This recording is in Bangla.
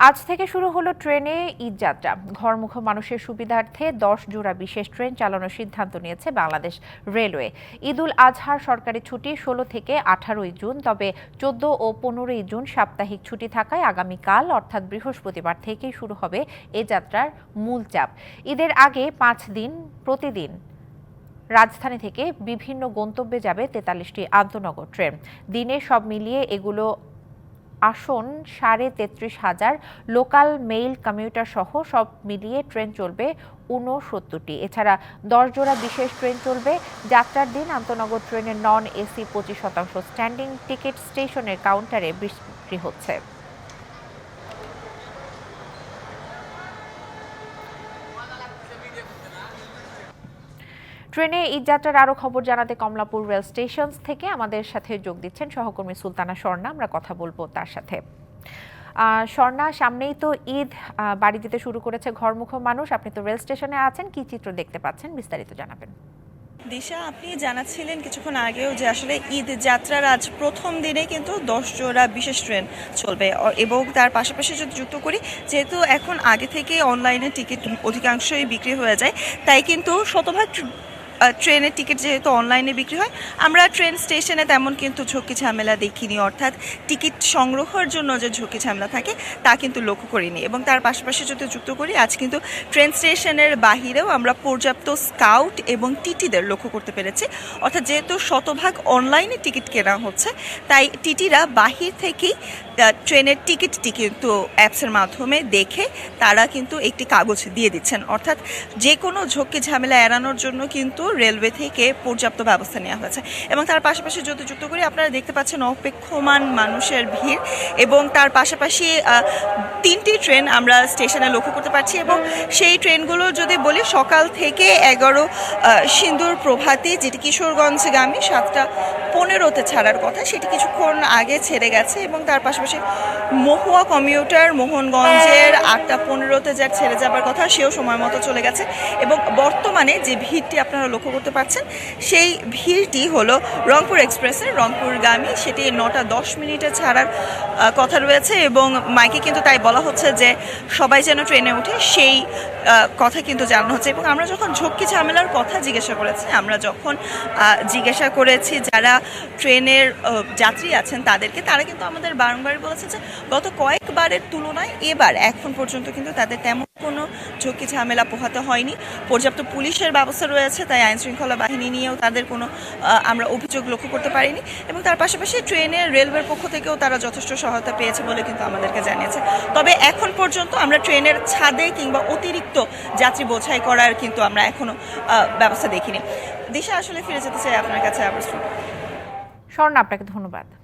আজ থেকে শুরু হলো ট্রেনে ঈদ যাত্রা। ঘরমুখো মানুষের সুবিধার্থে 10 জোড়া বিশেষ ট্রেন চালানোর সিদ্ধান্ত নিয়েছে বাংলাদেশ রেলওয়ে। ঈদুল আজহার সরকারি ছুটি 16 থেকে 18 জুন, তবে 14 ও 15 জুন সাপ্তাহিক ছুটি থাকায় আগামীকাল অর্থাৎ বৃহস্পতিবার থেকেই শুরু হবে এ যাত্রার মূল চাপ। ঈদের আগে 5 দিন প্রতিদিন রাজধানী থেকে বিভিন্ন গন্তব্যে যাবে 43টি আন্তনগর ট্রেন। দিনে সব মিলিয়ে এগুলো আসন 33,500, লোকাল মেইল কমিউটার সহ সব মিলিয়ে ট্রেন চলবে 69টি। এছাড়া 10 জোড়া বিশেষ ট্রেন চলবে। যাত্রার দিন আন্তনগর ট্রেনের নন এসি 25% স্ট্যান্ডিং টিকিট স্টেশনের কাউন্টারে বিক্রি হচ্ছে। ট্রেনে ঈদযাত্রার আরও খবর জানাতে কমলাপুর রেল স্টেশন থেকে আমাদের সাথে যোগ দিচ্ছেন সহকর্মী সুলতানা স্বর্ণা। আমরা কথা বলবো তার সাথে। স্বর্ণা, সামনেই তো ঈদ, বাড়ি যেতে শুরু করেছে ঘরমুখো মানুষ। আপনি তো রেল স্টেশনে আছেন, কি চিত্র দেখতে পাচ্ছেন বিস্তারিত জানাবেন। দিশা, আপনি জানাচ্ছিলেন কিছুক্ষণ আগেও যে আসলে ঈদ যাত্রার আজ প্রথম দিনে কিন্তু 10 জোড়া বিশেষ ট্রেন চলবে, এবং তার পাশাপাশি যদি যুক্ত করি, যেহেতু এখন আগে থেকে অনলাইনে টিকিট অধিকাংশই বিক্রি হয়ে যায়, তাই কিন্তু শতভাগ ট্রেনের টিকিট যেহেতু অনলাইনে বিক্রি হয়, আমরা ট্রেন স্টেশনে তেমন কিন্তু ঝুঁকি ঝামেলা দেখিনি, অর্থাৎ টিকিট সংগ্রহের জন্য যে ঝুঁকি ঝামেলা থাকে তা কিন্তু লক্ষ্য করিনি। এবং তার পাশাপাশি যদি যুক্ত করি, আজ কিন্তু ট্রেন স্টেশনের বাহিরেও আমরা পর্যাপ্ত স্কাউট এবং টিটিদের লক্ষ্য করতে পেরেছি। অর্থাৎ যেহেতু শতভাগ অনলাইনে টিকিট কেনা হচ্ছে, তাই টিটিরা বাহির থেকেই ট্রেনের টিকিটটি কিন্তু অ্যাপসের মাধ্যমে দেখে তারা কিন্তু একটি কাগজ দিয়ে দিচ্ছেন। অর্থাৎ যে কোনো ঝুঁকি ঝামেলা এড়ানোর জন্য কিন্তু রেলওয়ে থেকে পর্যাপ্ত ব্যবস্থা নেওয়া হয়েছে। এবং তার পাশাপাশি যদি যুক্ত করি, আপনারা দেখতে পাচ্ছেন অপেক্ষমান মানুষের ভিড়, এবং তার পাশাপাশি 3টি ট্রেন আমরা স্টেশনে লক্ষ্য করতে পারছি। এবং সেই ট্রেনগুলো যদি বলি, সকাল থেকে 11 সিন্দুর প্রভাতী, যেটি কিশোরগঞ্জগামী 7টা 15-তে ছাড়ার কথা, সেটি কিছুক্ষণ আগে ছেড়ে গেছে। এবং তার পাশাপাশি মহুয়া কমিউটার মোহনগঞ্জের 8টা 15-তে যার ছেড়ে যাবার কথা, সেও সময় মতো চলে গেছে। এবং বর্তমানে যে ভিড়টি আপনারা লক্ষ্য করতে পারছেন, সেই ভিড়টি হলো রংপুর এক্সপ্রেসের রংপুরগামী, সেটি 9টা 10 ছাড়ার কথা রয়েছে। এবং মাইকে কিন্তু তাই বলা হচ্ছে যে সবাই যেন ট্রেনে ওঠে, সেই কথা কিন্তু জানানো হচ্ছে। এবং আমরা যখন ঝক্কি ঝামেলার কথা জিজ্ঞাসা করেছি যারা ট্রেনের যাত্রী আছেন তাদেরকে, তারা কিন্তু আমাদের বারংবার বলেছে যে গত কয়েকবারের তুলনায় এবার এখন পর্যন্ত কিন্তু তাদের তেমন কোনো ঝক্কি ঝামেলা পোহাতে হয়নি। পর্যাপ্ত পুলিশের ব্যবস্থা রয়েছে, তাই আইনশৃঙ্খলা বাহিনী নিয়েও তাদের কোনো আমরা অভিযোগ লক্ষ্য করতে পারিনি। এবং তার পাশাপাশি ট্রেনের রেলওয়ের পক্ষ থেকেও তারা যথেষ্ট সহায়তা পেয়েছে বলে কিন্তু আমাদেরকে জানিয়েছে। তবে এখন পর্যন্ত আমরা ট্রেনের ছাদে কিংবা অতিরিক্ত যাত্রী বোঝাই করার কিন্তু আমরা এখনো ব্যবস্থা দেখিনি। দিশা, আসলে ফিরে যেতে চাই আপনার কাছে আবার। স্বর্ণা, আপনাকে ধন্যবাদ।